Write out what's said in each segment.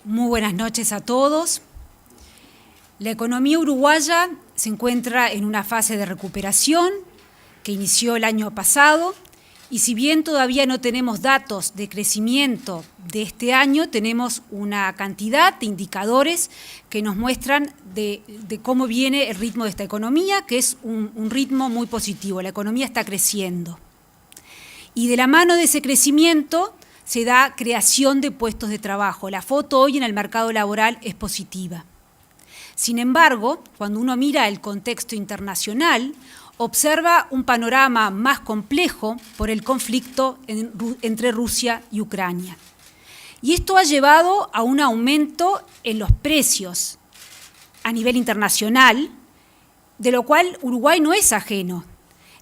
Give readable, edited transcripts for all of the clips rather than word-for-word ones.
Muy buenas noches a todos. La economía uruguaya se encuentra en una fase de recuperación que inició el año pasado y si bien todavía no tenemos datos de crecimiento de este año, tenemos una cantidad de indicadores que nos muestran de cómo viene el ritmo de esta economía, que es un ritmo muy positivo. La economía está creciendo. Y de la mano de ese crecimiento se da creación de puestos de trabajo. La foto hoy en el mercado laboral es positiva. Sin embargo, cuando uno mira el contexto internacional, observa un panorama más complejo por el conflicto entre Rusia y Ucrania. Y esto ha llevado a un aumento en los precios a nivel internacional, de lo cual Uruguay no es ajeno.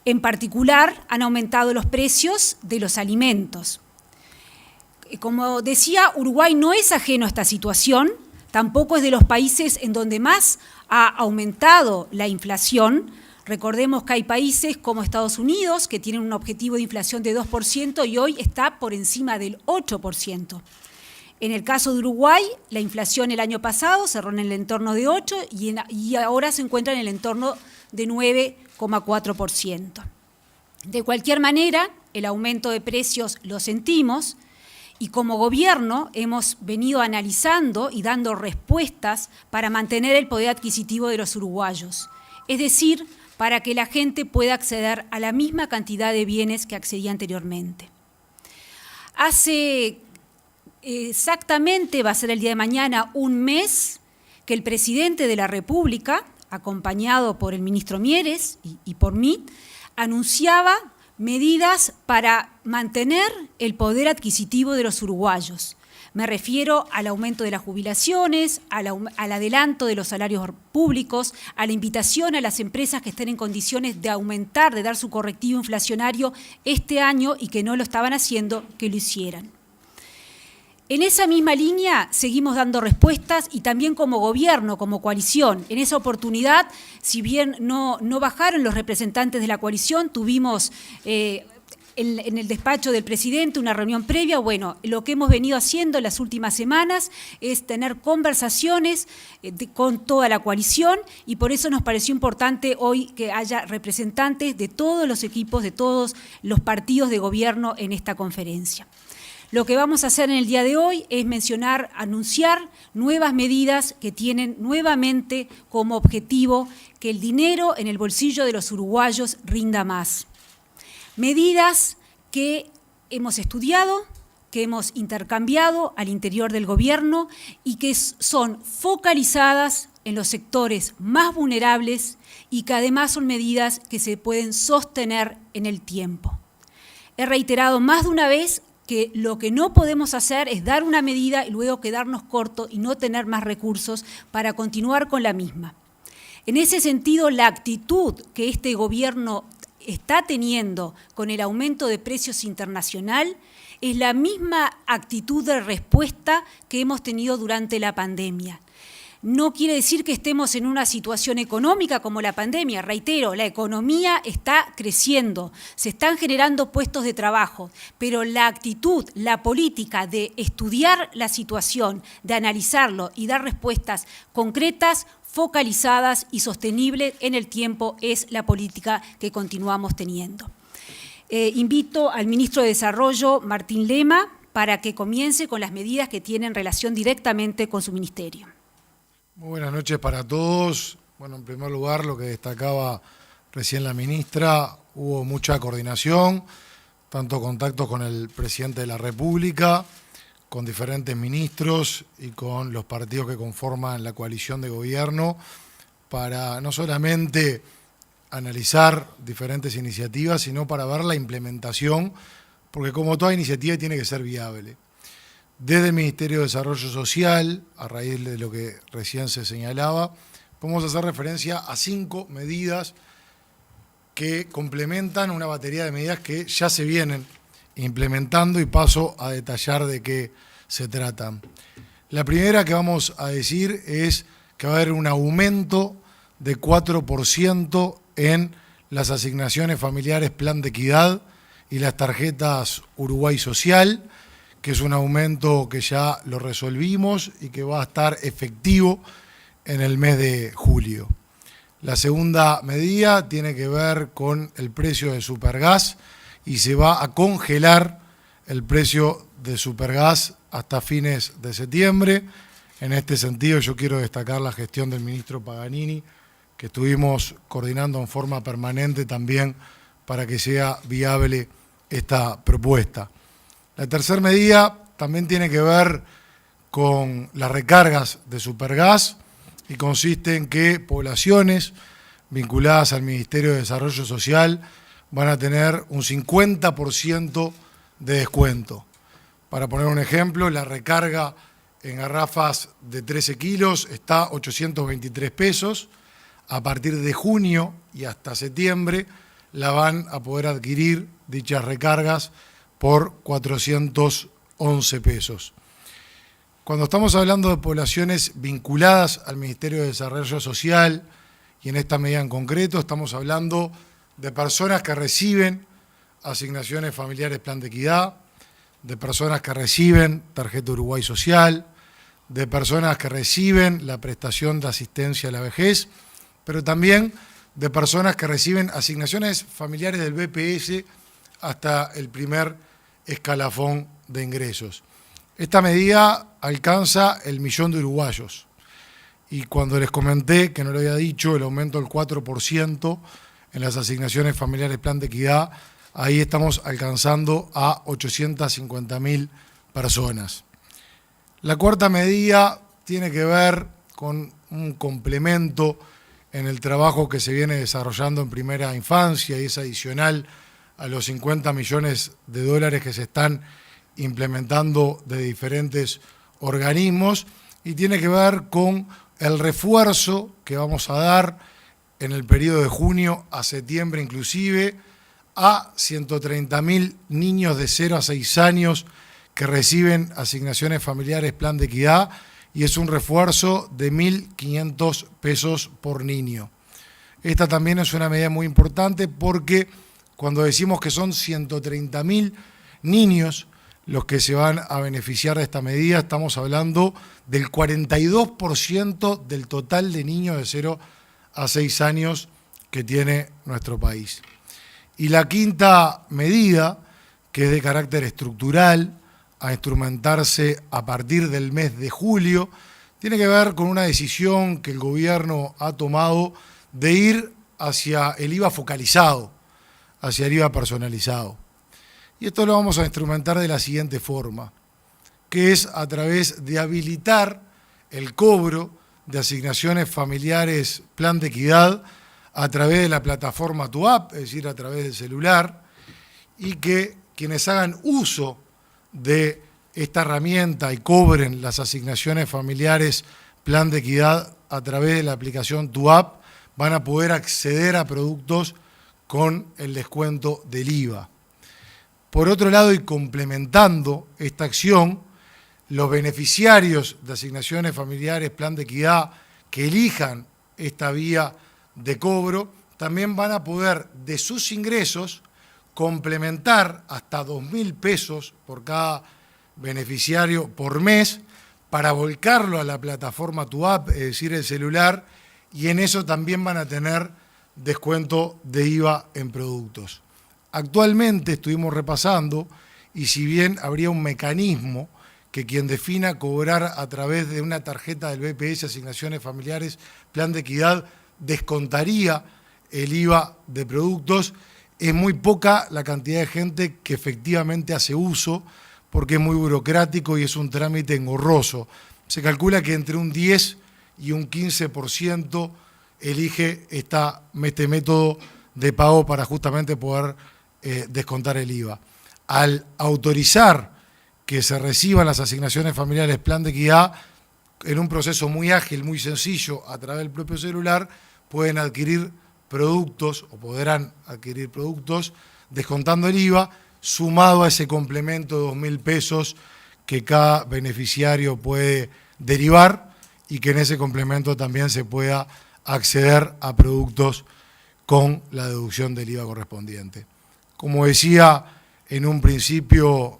En particular, han aumentado los precios de los alimentos. Como decía, Uruguay no es ajeno a esta situación, tampoco es de los países en donde más ha aumentado la inflación. Recordemos que hay países como Estados Unidos que tienen un objetivo de inflación de 2% y hoy está por encima del 8%. En el caso de Uruguay, la inflación el año pasado cerró en el entorno de 8% y ahora se encuentra en el entorno de 9,4%. De cualquier manera, el aumento de precios lo sentimos. Y como gobierno hemos venido analizando y dando respuestas para mantener el poder adquisitivo de los uruguayos, es decir, para que la gente pueda acceder a la misma cantidad de bienes que accedía anteriormente. Hace exactamente, va a ser el día de mañana, un mes que el presidente de la República, acompañado por el ministro Mieres y por mí, anunciaba medidas para mantener el poder adquisitivo de los uruguayos. Me refiero al aumento de las jubilaciones, al adelanto de los salarios públicos, a la invitación a las empresas que estén en condiciones de aumentar, de dar su correctivo inflacionario este año y que no lo estaban haciendo, que lo hicieran. En esa misma línea seguimos dando respuestas y también como gobierno, como coalición. En esa oportunidad, si bien no bajaron los representantes de la coalición, tuvimos en el despacho del presidente una reunión previa. Bueno, lo que hemos venido haciendo en las últimas semanas es tener conversaciones con toda la coalición y por eso nos pareció importante hoy que haya representantes de todos los equipos, de todos los partidos de gobierno en esta conferencia. Lo que vamos a hacer en el día de hoy es anunciar nuevas medidas que tienen nuevamente como objetivo que el dinero en el bolsillo de los uruguayos rinda más. Medidas que hemos estudiado, que hemos intercambiado al interior del gobierno y que son focalizadas en los sectores más vulnerables y que además son medidas que se pueden sostener en el tiempo. He reiterado más de una vez que lo que no podemos hacer es dar una medida y luego quedarnos cortos y no tener más recursos para continuar con la misma. En ese sentido, la actitud que este gobierno está teniendo con el aumento de precios internacional es la misma actitud de respuesta que hemos tenido durante la pandemia. No quiere decir que estemos en una situación económica como la pandemia. Reitero, la economía está creciendo, se están generando puestos de trabajo, pero la actitud, la política de estudiar la situación, de analizarlo y dar respuestas concretas, focalizadas y sostenibles en el tiempo es la política que continuamos teniendo. Invito al ministro de Desarrollo, Martín Lema, para que comience con las medidas que tienen relación directamente con su ministerio. Muy buenas noches para todos. Bueno, en primer lugar, lo que destacaba recién la ministra, hubo mucha coordinación, tanto contactos con el presidente de la República, con diferentes ministros y con los partidos que conforman la coalición de gobierno, para no solamente analizar diferentes iniciativas, sino para ver la implementación, porque como toda iniciativa tiene que ser viable. Desde el Ministerio de Desarrollo Social, a raíz de lo que recién se señalaba, podemos hacer referencia a 5 medidas que complementan una batería de medidas que ya se vienen implementando y paso a detallar de qué se tratan. La primera que vamos a decir es que va a haber un aumento de 4% en las asignaciones familiares Plan de Equidad y las tarjetas Uruguay Social, que es un aumento que ya lo resolvimos y que va a estar efectivo en el mes de julio. La segunda medida tiene que ver con el precio de Supergas y se va a congelar el precio de Supergas hasta fines de septiembre. En este sentido, yo quiero destacar la gestión del ministro Paganini, que estuvimos coordinando en forma permanente también para que sea viable esta propuesta. La tercera medida también tiene que ver con las recargas de Supergas y consiste en que poblaciones vinculadas al Ministerio de Desarrollo Social van a tener un 50% de descuento. Para poner un ejemplo, la recarga en garrafas de 13 kilos está a 823 pesos. A partir de junio y hasta septiembre la van a poder adquirir dichas recargas por 411 pesos. Cuando estamos hablando de poblaciones vinculadas al Ministerio de Desarrollo Social, y en esta medida en concreto estamos hablando de personas que reciben asignaciones familiares Plan de Equidad, de personas que reciben tarjeta Uruguay Social, de personas que reciben la prestación de asistencia a la vejez, pero también de personas que reciben asignaciones familiares del BPS hasta el primer escalafón de ingresos. Esta medida alcanza el 1.000.000 de uruguayos. Y cuando les comenté, que no lo había dicho, el aumento del 4% en las asignaciones familiares Plan de Equidad, ahí estamos alcanzando a 850.000 personas. La cuarta medida tiene que ver con un complemento en el trabajo que se viene desarrollando en primera infancia y es adicional a los 50 millones de dólares que se están implementando de diferentes organismos y tiene que ver con el refuerzo que vamos a dar en el periodo de junio a septiembre inclusive a 130.000 niños de 0 a 6 años que reciben asignaciones familiares Plan de Equidad y es un refuerzo de 1.500 pesos por niño. Esta también es una medida muy importante porque cuando decimos que son 130.000 niños los que se van a beneficiar de esta medida, estamos hablando del 42% del total de niños de 0 a 6 años que tiene nuestro país. Y la quinta medida, que es de carácter estructural, a instrumentarse a partir del mes de julio, tiene que ver con una decisión que el gobierno ha tomado de ir hacia el IVA focalizado, hacia el IVA personalizado. Y esto lo vamos a instrumentar de la siguiente forma, que es a través de habilitar el cobro de asignaciones familiares Plan de Equidad a través de la plataforma Tu App, es decir, a través del celular, y que quienes hagan uso de esta herramienta y cobren las asignaciones familiares Plan de Equidad a través de la aplicación Tu App van a poder acceder a productos con el descuento del IVA. Por otro lado, y complementando esta acción, los beneficiarios de asignaciones familiares Plan de Equidad que elijan esta vía de cobro también van a poder de sus ingresos complementar hasta 2.000 pesos por cada beneficiario por mes para volcarlo a la plataforma Tu App, es decir, el celular, y en eso también van a tener descuento de IVA en productos. Actualmente estuvimos repasando y si bien habría un mecanismo que quien defina cobrar a través de una tarjeta del BPS Asignaciones Familiares Plan de Equidad descontaría el IVA de productos, es muy poca la cantidad de gente que efectivamente hace uso porque es muy burocrático y es un trámite engorroso. Se calcula que entre un 10 y un 15% elige este método de pago para justamente poder descontar el IVA. Al autorizar que se reciban las asignaciones familiares Plan de Equidad, en un proceso muy ágil, muy sencillo, a través del propio celular, pueden adquirir productos o podrán adquirir productos descontando el IVA, sumado a ese complemento de 2.000 pesos que cada beneficiario puede derivar y que en ese complemento también se pueda acceder a productos con la deducción del IVA correspondiente. Como decía en un principio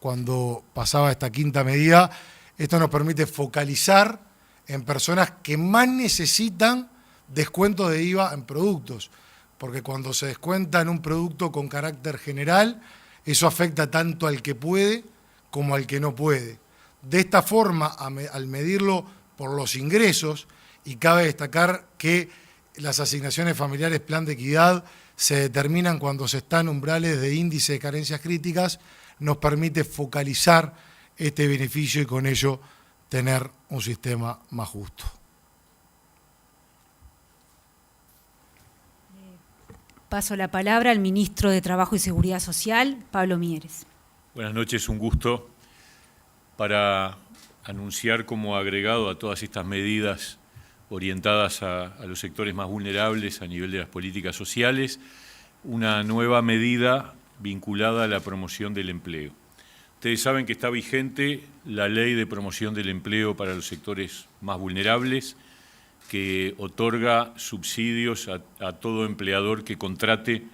cuando pasaba esta quinta medida, esto nos permite focalizar en personas que más necesitan descuento de IVA en productos, porque cuando se descuenta en un producto con carácter general, eso afecta tanto al que puede como al que no puede. De esta forma, al medirlo por los ingresos, y cabe destacar que las asignaciones familiares Plan de Equidad se determinan cuando se están umbrales de índice de carencias críticas, nos permite focalizar este beneficio y con ello tener un sistema más justo. Paso la palabra al ministro de Trabajo y Seguridad Social, Pablo Mieres. Buenas noches, un gusto para anunciar como agregado a todas estas medidas orientadas a los sectores más vulnerables a nivel de las políticas sociales, una nueva medida vinculada a la promoción del empleo. Ustedes saben que está vigente la Ley de Promoción del Empleo para los sectores más vulnerables, que otorga subsidios a todo empleador que contrate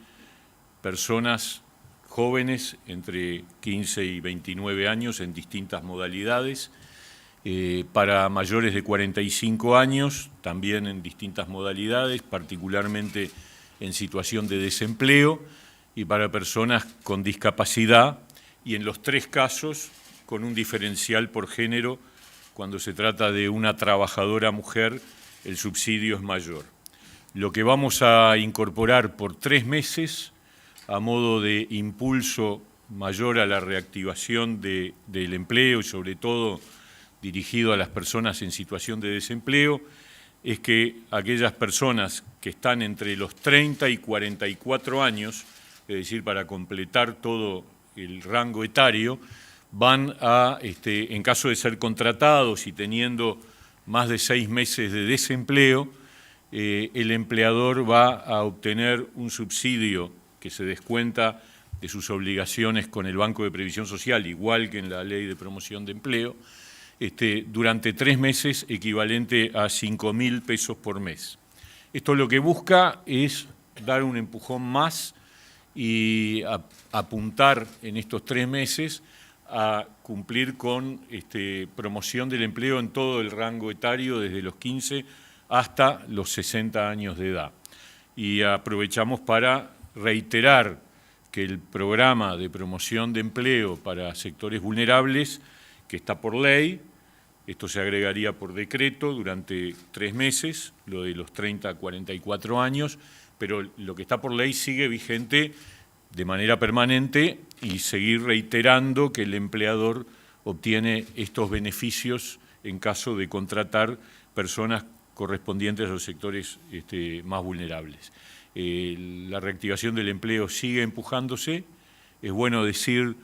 personas jóvenes entre 15 y 29 años en distintas modalidades, para mayores de 45 años, también en distintas modalidades, particularmente en situación de desempleo, y para personas con discapacidad, y en los tres casos con un diferencial por género. Cuando se trata de una trabajadora mujer, el subsidio es mayor. Lo que vamos a incorporar por 3 meses, a modo de impulso mayor a la reactivación del empleo y sobre todo dirigido a las personas en situación de desempleo, es que aquellas personas que están entre los 30 y 44 años, es decir, para completar todo el rango etario, van a, en caso de ser contratados y teniendo más de 6 meses de desempleo, el empleador va a obtener un subsidio que se descuenta de sus obligaciones con el Banco de Previsión Social, igual que en la Ley de Promoción de Empleo, durante 3 meses, equivalente a 5.000 pesos por mes. Esto lo que busca es dar un empujón más y apuntar en estos 3 meses a cumplir con promoción del empleo en todo el rango etario, desde los 15 hasta los 60 años de edad. Y aprovechamos para reiterar que el programa de promoción de empleo para sectores vulnerables, que está por ley, esto se agregaría por decreto durante 3 meses, lo de los 30 a 44 años, pero lo que está por ley sigue vigente de manera permanente, y seguir reiterando que el empleador obtiene estos beneficios en caso de contratar personas correspondientes a los sectores más vulnerables. La reactivación del empleo sigue empujándose. Es bueno decir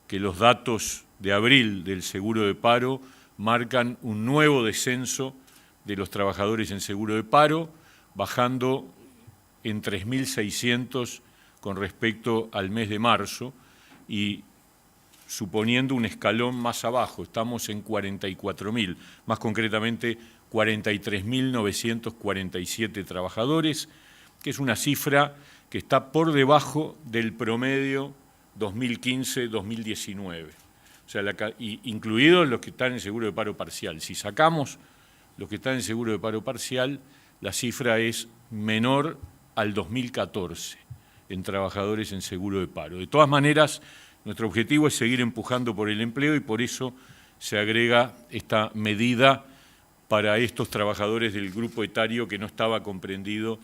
que los datos de abril del seguro de paro marcan un nuevo descenso de los trabajadores en seguro de paro, bajando en 3.600 con respecto al mes de marzo y suponiendo un escalón más abajo. Estamos en 44.000, más concretamente 43.947 trabajadores, que es una cifra que está por debajo del promedio 2015-2019. O sea, incluidos los que están en seguro de paro parcial. Si sacamos los que están en seguro de paro parcial, la cifra es menor al 2014 en trabajadores en seguro de paro. De todas maneras, nuestro objetivo es seguir empujando por el empleo y por eso se agrega esta medida para estos trabajadores del grupo etario que no estaba comprendido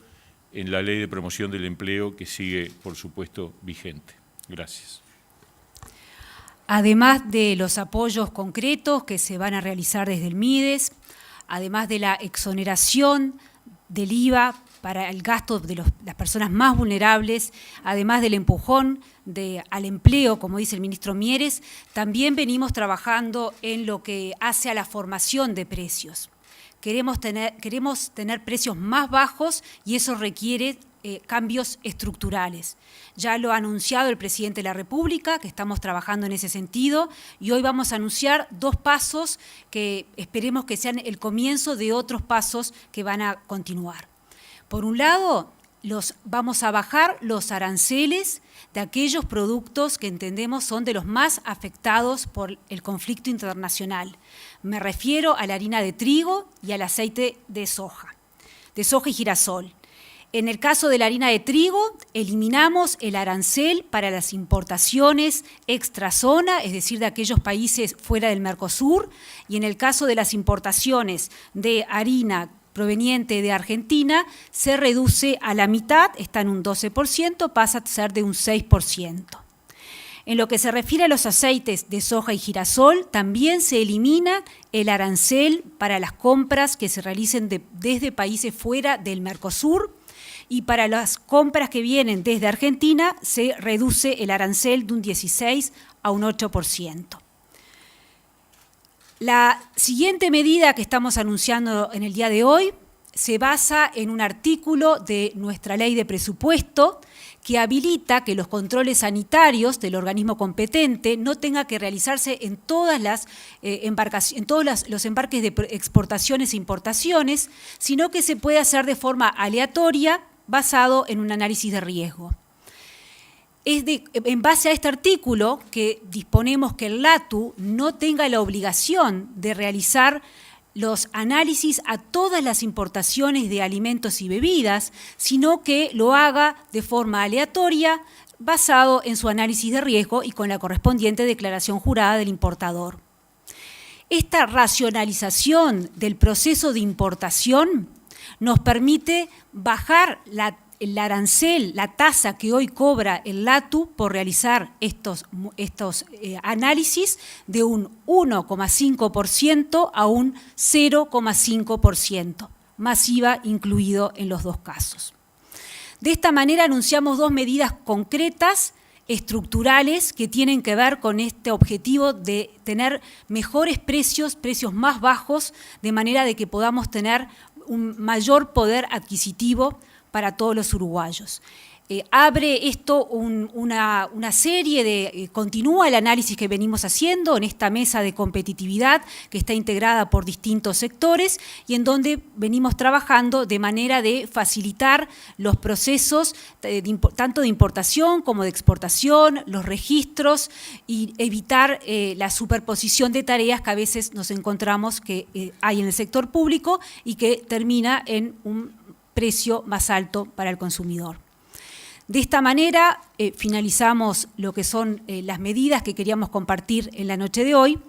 en la Ley de Promoción del Empleo, que sigue, por supuesto, vigente. Gracias. Además de los apoyos concretos que se van a realizar desde el MIDES, además de la exoneración del IVA para el gasto de las personas más vulnerables, además del empujón al empleo, como dice el ministro Mieres, también venimos trabajando en lo que hace a la formación de precios. Queremos tener precios más bajos y eso requiere cambios estructurales. Ya lo ha anunciado el presidente de la República, que estamos trabajando en ese sentido, y hoy vamos a anunciar 2 pasos que esperemos que sean el comienzo de otros pasos que van a continuar. Por un lado, vamos a bajar los aranceles de aquellos productos que entendemos son de los más afectados por el conflicto internacional. Me refiero a la harina de trigo y al aceite de soja y girasol. En el caso de la harina de trigo, eliminamos el arancel para las importaciones extrazona, es decir, de aquellos países fuera del Mercosur, y en el caso de las importaciones de harina proveniente de Argentina, se reduce a la mitad, está en un 12%, pasa a ser de un 6%. En lo que se refiere a los aceites de soja y girasol, también se elimina el arancel para las compras que se realicen desde países fuera del Mercosur, y para las compras que vienen desde Argentina se reduce el arancel de un 16 a un 8%. La siguiente medida que estamos anunciando en el día de hoy se basa en un artículo de nuestra ley de presupuesto que habilita que los controles sanitarios del organismo competente no tenga que realizarse en todos los embarques de exportaciones e importaciones, sino que se puede hacer de forma aleatoria basado en un análisis de riesgo. En base a este artículo que disponemos que el LATU no tenga la obligación de realizar los análisis a todas las importaciones de alimentos y bebidas, sino que lo haga de forma aleatoria, basado en su análisis de riesgo y con la correspondiente declaración jurada del importador. Esta racionalización del proceso de importación nos permite bajar el arancel, la tasa que hoy cobra el LATU por realizar estos análisis de un 1,5% a un 0,5%, más IVA incluido en los dos casos. De esta manera anunciamos dos medidas concretas, estructurales, que tienen que ver con este objetivo de tener mejores precios más bajos, de manera de que podamos tener un mayor poder adquisitivo para todos los uruguayos. Abre esto una serie de, continúa el análisis que venimos haciendo en esta mesa de competitividad que está integrada por distintos sectores y en donde venimos trabajando de manera de facilitar los procesos tanto de importación como de exportación, los registros y evitar la superposición de tareas que a veces nos encontramos que hay en el sector público y que termina en un precio más alto para el consumidor. De esta manera finalizamos lo que son las medidas que queríamos compartir en la noche de hoy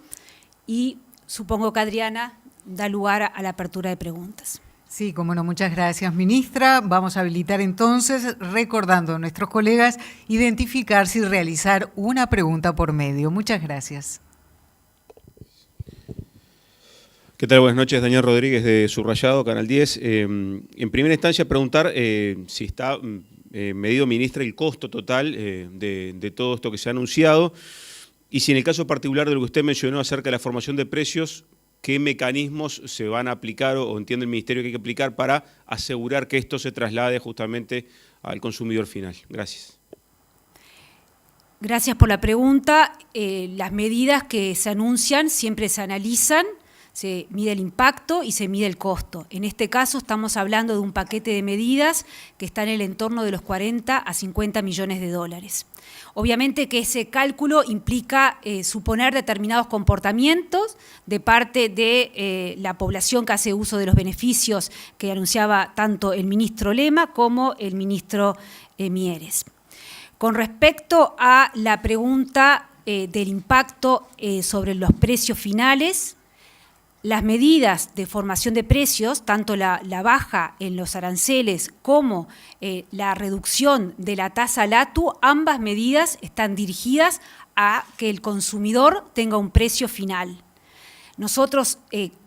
y supongo que Adriana da lugar a la apertura de preguntas. Sí, cómo no, muchas gracias, ministra. Vamos a habilitar entonces, recordando a nuestros colegas, identificarse y realizar una pregunta por medio. Muchas gracias. ¿Qué tal? Buenas noches, Daniel Rodríguez de Subrayado, Canal 10. En primera instancia, preguntar si está medido, ministra, el costo total de todo esto que se ha anunciado y si en el caso particular de lo que usted mencionó acerca de la formación de precios, qué mecanismos se van a aplicar o entiende el Ministerio que hay que aplicar para asegurar que esto se traslade justamente al consumidor final. Gracias. Gracias por la pregunta. Las medidas que se anuncian siempre se analizan, se mide el impacto y se mide el costo. En este caso estamos hablando de un paquete de medidas que está en el entorno de los 40 a 50 millones de dólares. Obviamente que ese cálculo implica suponer determinados comportamientos de parte de la población que hace uso de los beneficios que anunciaba tanto el ministro Lema como el ministro Mieres. Con respecto a la pregunta del impacto sobre los precios finales, las medidas de formación de precios, tanto la baja en los aranceles como la reducción de la tasa LATU, ambas medidas están dirigidas a que el consumidor tenga un precio final. Nosotros,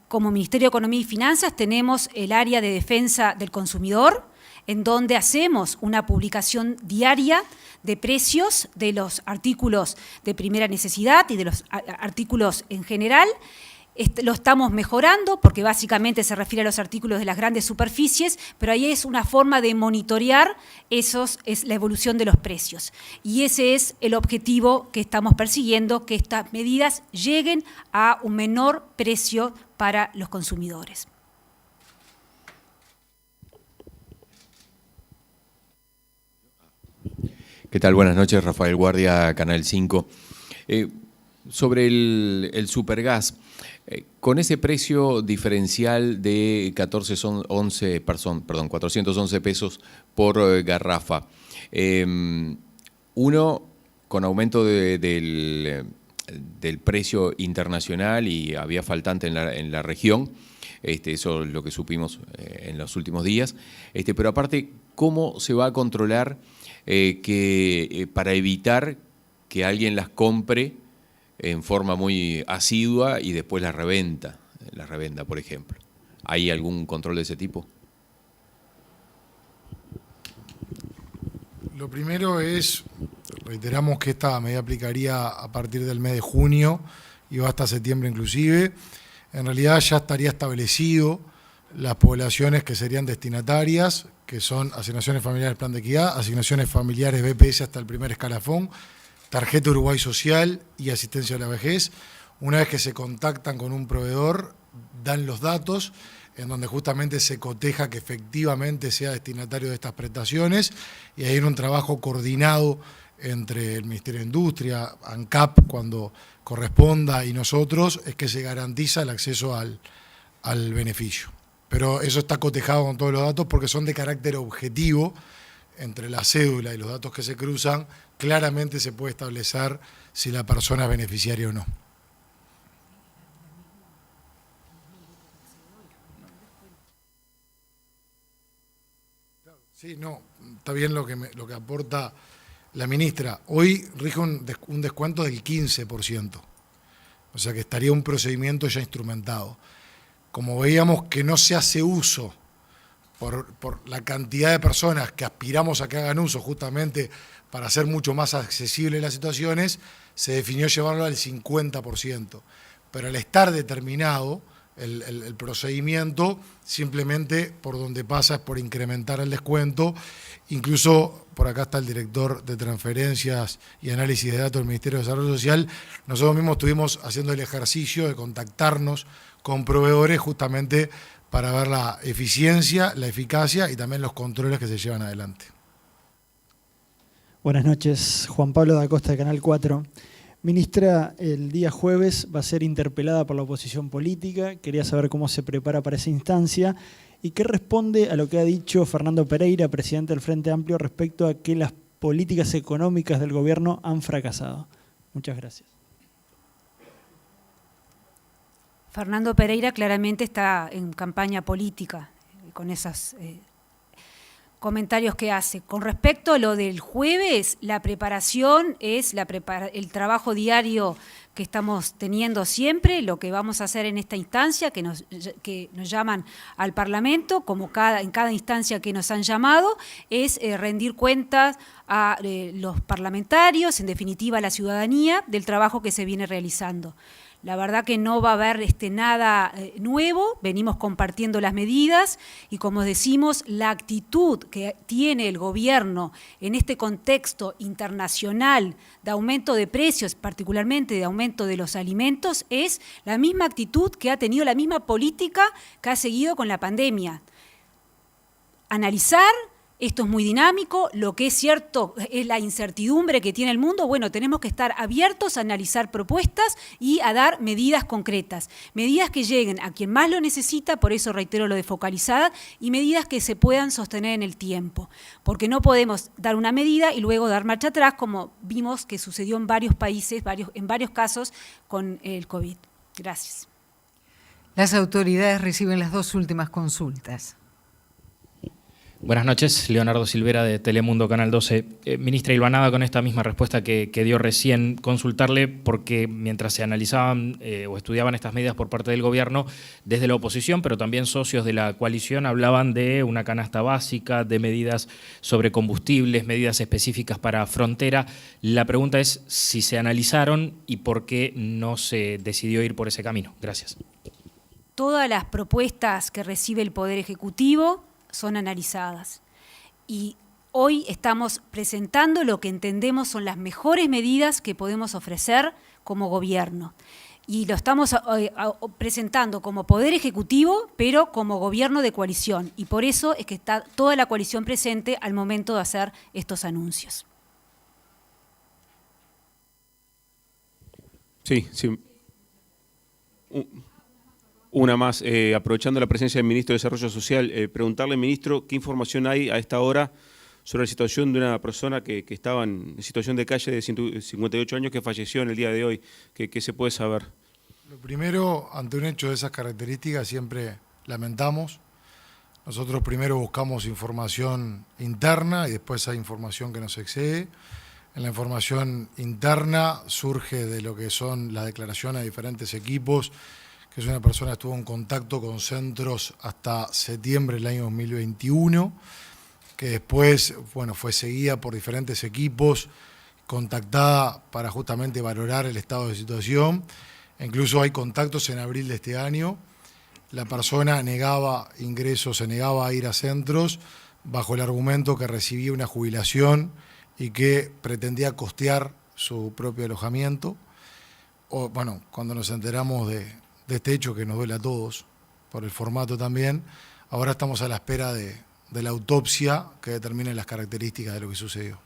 como Ministerio de Economía y Finanzas, tenemos el área de defensa del consumidor, en donde hacemos una publicación diaria de precios de los artículos de primera necesidad y de los artículos en general. Lo estamos mejorando porque básicamente se refiere a los artículos de las grandes superficies, pero ahí es una forma de monitorear es la evolución de los precios. Y ese es el objetivo que estamos persiguiendo, que estas medidas lleguen a un menor precio para los consumidores. ¿Qué tal? Buenas noches, Rafael Guardia, Canal 5. Sobre el supergas, con ese precio diferencial de 411 pesos por garrafa, uno, con aumento del precio internacional y había faltante en la región, eso es lo que supimos en los últimos días, pero aparte, ¿cómo se va a controlar para evitar que alguien las compre en forma muy asidua y después las revenda, por ejemplo? ¿Hay algún control de ese tipo? Lo primero es, reiteramos que esta medida aplicaría a partir del mes de junio y va hasta septiembre inclusive. En realidad ya estaría establecido las poblaciones que serían destinatarias, que son asignaciones familiares Plan de Equidad, asignaciones familiares BPS hasta el primer escalafón, tarjeta Uruguay Social y asistencia a la vejez. Una vez que se contactan con un proveedor, dan los datos en donde justamente se coteja que efectivamente sea destinatario de estas prestaciones, y hay un trabajo coordinado entre el Ministerio de Industria, ANCAP cuando corresponda y nosotros, es que se garantiza el acceso al beneficio. Pero eso está cotejado con todos los datos porque son de carácter objetivo. Entre la cédula y los datos que se cruzan, claramente se puede establecer si la persona es beneficiaria o no. Sí, no, está bien lo que aporta la ministra. Hoy rige un descuento del 15%, o sea que estaría un procedimiento ya instrumentado. Como veíamos que no se hace uso por la cantidad de personas que aspiramos a que hagan uso justamente para hacer mucho más accesibles las situaciones, se definió llevarlo al 50%. Pero al estar determinado el procedimiento, simplemente por donde pasa es por incrementar el descuento. Incluso por acá está el director de transferencias y análisis de datos del Ministerio de Desarrollo Social. Nosotros mismos estuvimos haciendo el ejercicio de contactarnos con proveedores justamente para ver la eficiencia, la eficacia y también los controles que se llevan adelante. Buenas noches, Juan Pablo da Costa de Canal 4. Ministra, el día jueves va a ser interpelada por la oposición política. Quería saber cómo se prepara para esa instancia y qué responde a lo que ha dicho Fernando Pereira, presidente del Frente Amplio, respecto a que las políticas económicas del gobierno han fracasado. Muchas gracias. Fernando Pereira claramente está en campaña política con esos comentarios que hace. Con respecto a lo del jueves, la preparación es el trabajo diario que estamos teniendo siempre, lo que vamos a hacer en esta instancia, que nos llaman al Parlamento, como en cada instancia que nos han llamado, es rendir cuentas a los parlamentarios, en definitiva a la ciudadanía, del trabajo que se viene realizando. La verdad que no va a haber nada nuevo, venimos compartiendo las medidas y, como decimos, la actitud que tiene el gobierno en este contexto internacional de aumento de precios, particularmente de aumento de los alimentos, es la misma actitud que ha tenido, la misma política que ha seguido con la pandemia. Analizar. Esto es muy dinámico, lo que es cierto es la incertidumbre que tiene el mundo. Bueno, tenemos que estar abiertos a analizar propuestas y a dar medidas concretas. Medidas que lleguen a quien más lo necesita, por eso reitero lo de focalizada, y medidas que se puedan sostener en el tiempo. Porque no podemos dar una medida y luego dar marcha atrás, como vimos que sucedió en varios países, en varios casos con el COVID. Gracias. Las autoridades reciben las dos últimas consultas. Buenas noches, Leonardo Silvera de Telemundo Canal 12. Ministra Hilvanada, con esta misma respuesta que dio recién, consultarle porque mientras se analizaban o estudiaban estas medidas por parte del gobierno, desde la oposición, pero también socios de la coalición, hablaban de una canasta básica, de medidas sobre combustibles, medidas específicas para frontera. La pregunta es si se analizaron y por qué no se decidió ir por ese camino. Gracias. Todas las propuestas que recibe el Poder Ejecutivo son analizadas y hoy estamos presentando lo que entendemos son las mejores medidas que podemos ofrecer como gobierno y lo estamos presentando como Poder Ejecutivo pero como gobierno de coalición y por eso es que está toda la coalición presente al momento de hacer estos anuncios. Sí, sí. Una más, aprovechando la presencia del Ministro de Desarrollo Social, preguntarle, Ministro, ¿qué información hay a esta hora sobre la situación de una persona que estaba en situación de calle de 58 años que falleció en el día de hoy? ¿Qué se puede saber? Lo primero, ante un hecho de esas características, siempre lamentamos. Nosotros primero buscamos información interna y después hay información que nos excede. En la información interna surge de lo que son las declaraciones de diferentes equipos, que es una persona que estuvo en contacto con centros hasta septiembre del año 2021, que después, bueno, fue seguida por diferentes equipos, contactada para justamente valorar el estado de situación. Incluso hay contactos en abril de este año. La persona negaba ingresos, se negaba a ir a centros bajo el argumento que recibía una jubilación y que pretendía costear su propio alojamiento. Bueno, cuando nos enteramos de este hecho que nos duele a todos, por el formato también, ahora estamos a la espera de la autopsia que determine las características de lo que sucedió.